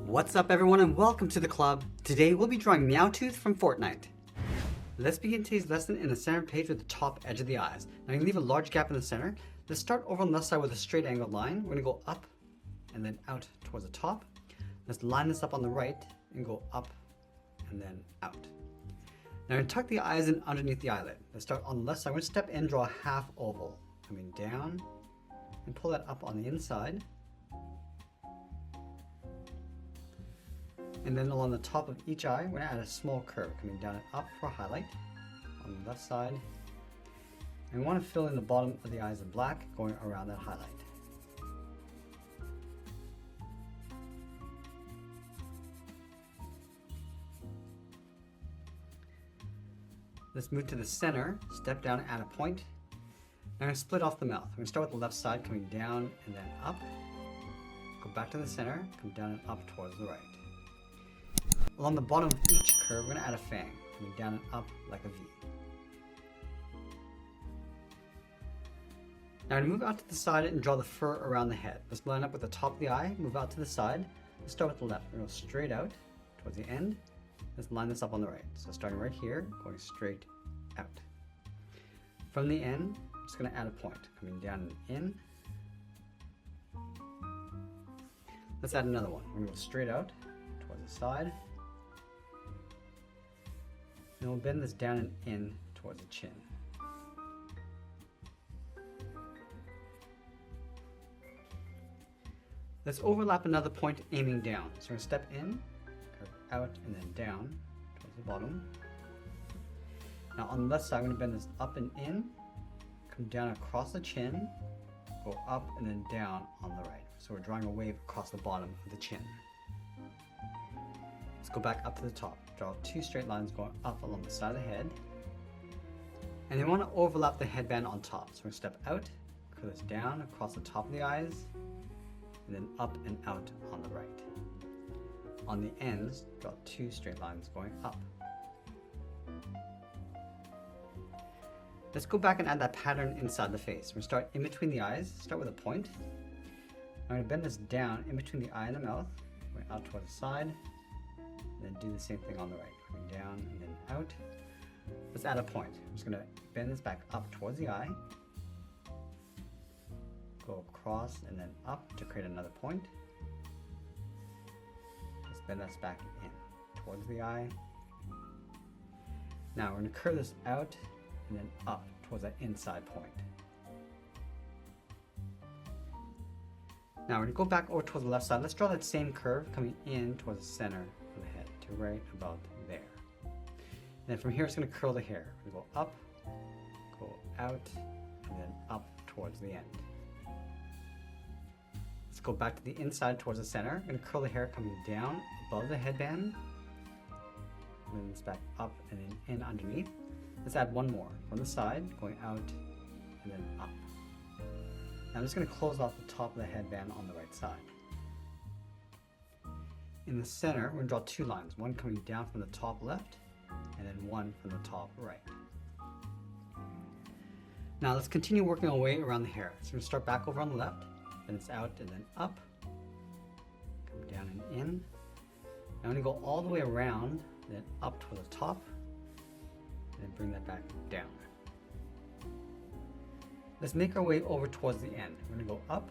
What's up everyone and welcome to the club. Today we'll be drawing Meowtooth from Fortnite. Let's begin today's lesson in the center page with the top edge of the eyes. Now you can leave a large gap in the center. Let's start over on the left side with a straight angled line. We're going to go up and then out towards the top. Let's line this up on the right and go up and then out. Now we're going to tuck the eyes in underneath the eyelid. Let's start on the left side. We're going to step in, draw a half oval. Coming down and pull that up on the inside. And then along the top of each eye, we're going to add a small curve coming down and up for a highlight on the left side. And we want to fill in the bottom of the eyes in black, going around that highlight. Let's move to the center, step down and add a point. Now I'm going to split off the mouth. We're going to start with the left side, coming down and then up. Go back to the center, come down and up towards the right. Along the bottom of each curve, we're going to add a fang, coming down and up like a V. Now I'm going to move out to the side and draw the fur around the head. Let's line up with the top of the eye, move out to the side. Let's start with the left. We're going to go straight out towards the end. Let's line this up on the right. So starting right here, going straight out. From the end, I'm just going to add a point, coming down and in. Let's add another one. We're going to go straight out towards the side. And we'll bend this down and in towards the chin. Let's overlap another point aiming down. So we're going to step in, curve out, and then down towards the bottom. Now on the left side, I'm going to bend this up and in, come down across the chin, go up and then down on the right. So we're drawing a wave across the bottom of the chin. Let's go back up to the top. Draw two straight lines going up along the side of the head. And then we want to overlap the headband on top. So we're going to step out, curve this down across the top of the eyes, and then up and out on the right. On the ends, draw two straight lines going up. Let's go back and add that pattern inside the face. We're going to start in between the eyes, start with a point. I'm going to bend this down in between the eye and the mouth, going out towards the side. And then do the same thing on the right, going down and then out. Let's add a point. I'm just going to bend this back up towards the eye, go across and then up to create another point. Let's bend this back in towards the eye. Now we're going to curve this out and then up towards that inside point. Now we're going to go back over towards the left side. Let's draw that same curve coming in towards the center of the head to right about there. And then from here it's going to curl the hair. We go up, go out, and then up towards the end. Let's go back to the inside towards the center. I'm going to curl the hair coming down above the headband. And then it's back up and then in underneath. Let's add one more from the side, going out and then up. Now I'm just going to close off the top of the headband on the right side. In the center, we're going to draw two lines, one coming down from the top left and then one from the top right. Now let's continue working our way around the hair. So we're going to start back over on the left, then it's out and then up, come down and in. Now I'm going to go all the way around, then up to the top, and then bring that back down. Let's make our way over towards the end. We're going to go up,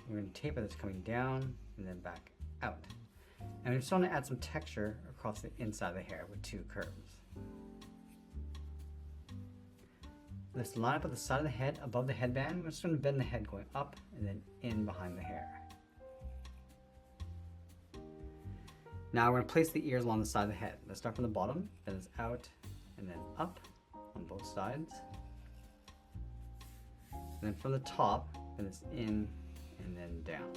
we're going to taper this coming down and then back out. And we just want to add some texture across the inside of the hair with two curves. Let's line up at the side of the head above the headband. We're just going to bend the head going up and then in behind the hair. Now we're going to place the ears along the side of the head. Let's start from the bottom, then it's out and then up on both sides. And then from the top, then it's in and then down.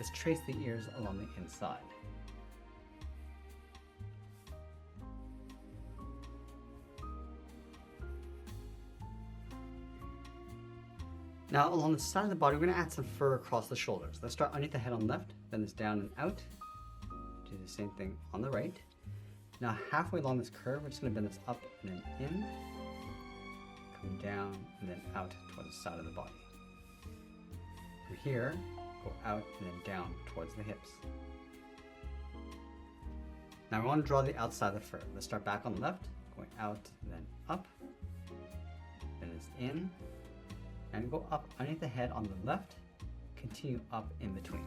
Let's trace the ears along the inside. Now along the side of the body, we're going to add some fur across the shoulders. Let's start underneath the head on the left, then it's down and out. Do the same thing on the right. Now halfway along this curve, we're just going to bend this up and then in. Come down and then out towards the side of the body. From here, go out and then down towards the hips. Now we want to draw the outside of the fur. Let's start back on the left, going out and then up, then it's in, and go up underneath the head on the left, continue up in between.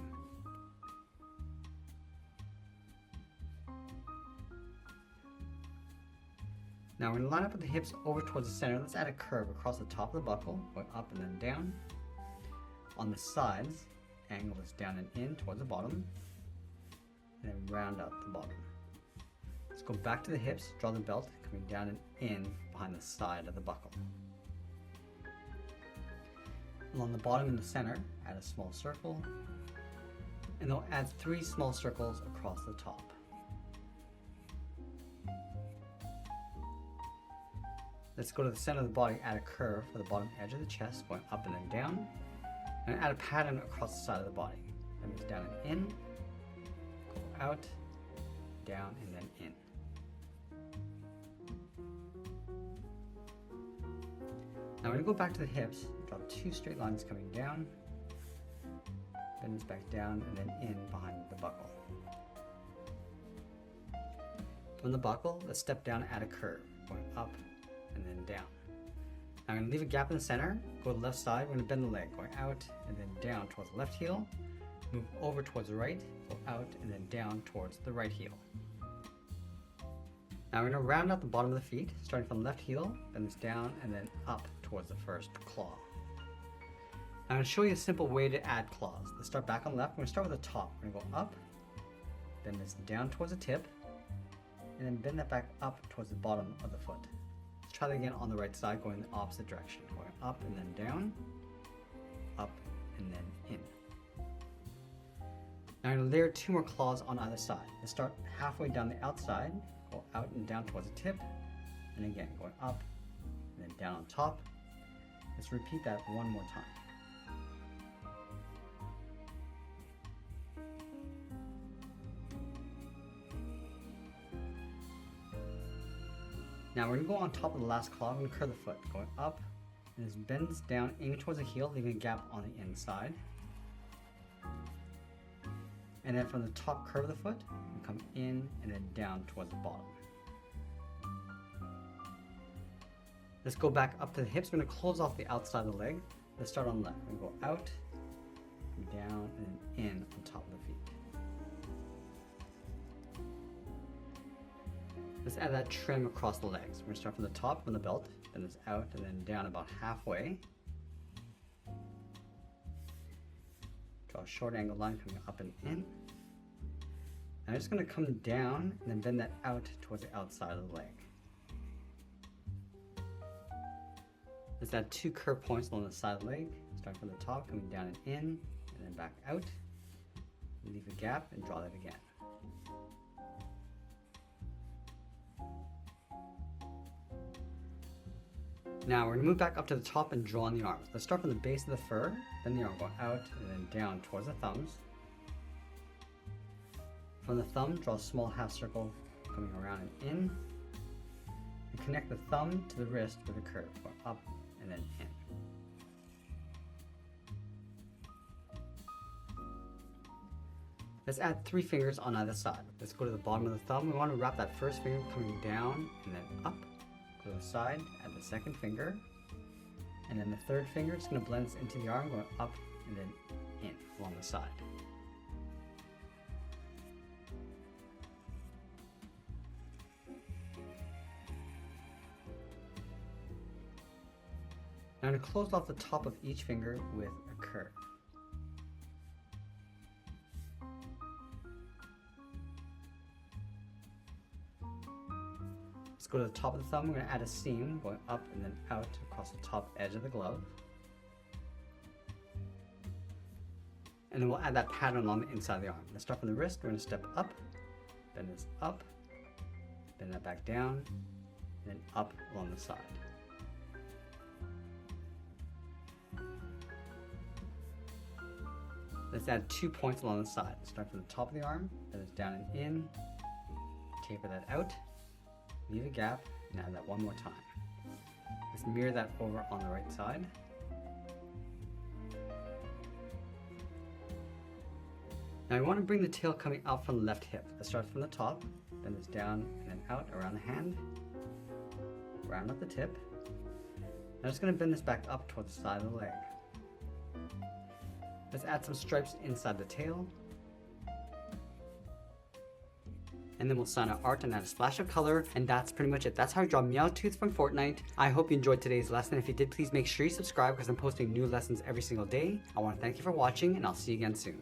Now we're going to line up with the hips over towards the center. Let's add a curve across the top of the buckle, going up and then down. On the sides, angle this down and in towards the bottom, and then round out the bottom. Let's go back to the hips, draw the belt, coming down and in behind the side of the buckle. Along the bottom and the center, add a small circle, and then add 3 small circles across the top. Let's go to the center of the body, add a curve for the bottom edge of the chest, going up and then down, and add a pattern across the side of the body. That means down and in, go out, down and then in. Now we're going to go back to the hips, draw 2 straight lines coming down, bend this back down and then in behind the buckle. From the buckle, let's step down and add a curve, going up and then down. Now I'm going to leave a gap in the center, go to the left side, we're going to bend the leg, going out and then down towards the left heel, move over towards the right, go out and then down towards the right heel. Now we're going to round out the bottom of the feet, starting from the left heel, bend this down and then up towards the first claw. I'm going to show you a simple way to add claws. Let's start back on the left. We're going to start with the top. We're going to go up, bend this down towards the tip, and then bend that back up towards the bottom of the foot. Let's try that again on the right side, going the opposite direction. Going up and then down, up and then in. Now I'm going to layer 2 more claws on either side. Let's start halfway down the outside, go out and down towards the tip, and again going up and then down on top. Let's repeat that one more time. Now we're going to go on top of the last claw, we're going to curve the foot, going up, and this bends down, aiming towards the heel, leaving a gap on the inside. And then from the top curve of the foot, we come in and then down towards the bottom. Let's go back up to the hips. We're going to close off the outside of the leg. Let's start on the left. We're going to go out, down, and then in on top of the feet. Let's add that trim across the legs. We're going to start from the top, from the belt, then it's out and then down about halfway. Draw a short angle line coming up and in. I'm just going to come down and then bend that out towards the outside of the leg. Let's add 2 curve points along the side of the leg. Start from the top, coming down and in, and then back out. Leave a gap and draw that again. Now we're going to move back up to the top and draw on the arms. Let's start from the base of the fur, then the arm going out and then down towards the thumbs. From the thumb, draw a small half circle coming around and in. And connect the thumb to the wrist with a curve, going up and then in. Let's add 3 fingers on either side. Let's go to the bottom of the thumb. We want to wrap that first finger coming down and then up. Go to the side, add the second finger, and then the third finger is going to blend this into the arm, going up and then in along the side. Now I'm going to close off the top of each finger with a curve. Let's go to the top of the thumb. We're going to add a seam going up and then out across the top edge of the glove. And then we'll add that pattern along the inside of the arm. Let's start from the wrist. We're going to step up, bend this up, bend that back down, and then up along the side. Let's add 2 points along the side. Start from the top of the arm, bend this down and in, taper that out, leave a gap, and add that one more time. Let's mirror that over on the right side. Now we want to bring the tail coming out from the left hip. Let's start from the top, then it's down and then out around the hand, round at the tip. I'm just going to bend this back up towards the side of the leg. Let's add some stripes inside the tail. And then we'll sign our art and add a splash of color, and that's pretty much it. That's how I draw Meowtooth from Fortnite. I hope you enjoyed today's lesson. If you did, please make sure you subscribe because I'm posting new lessons every single day. I want to thank you for watching, and I'll see you again soon.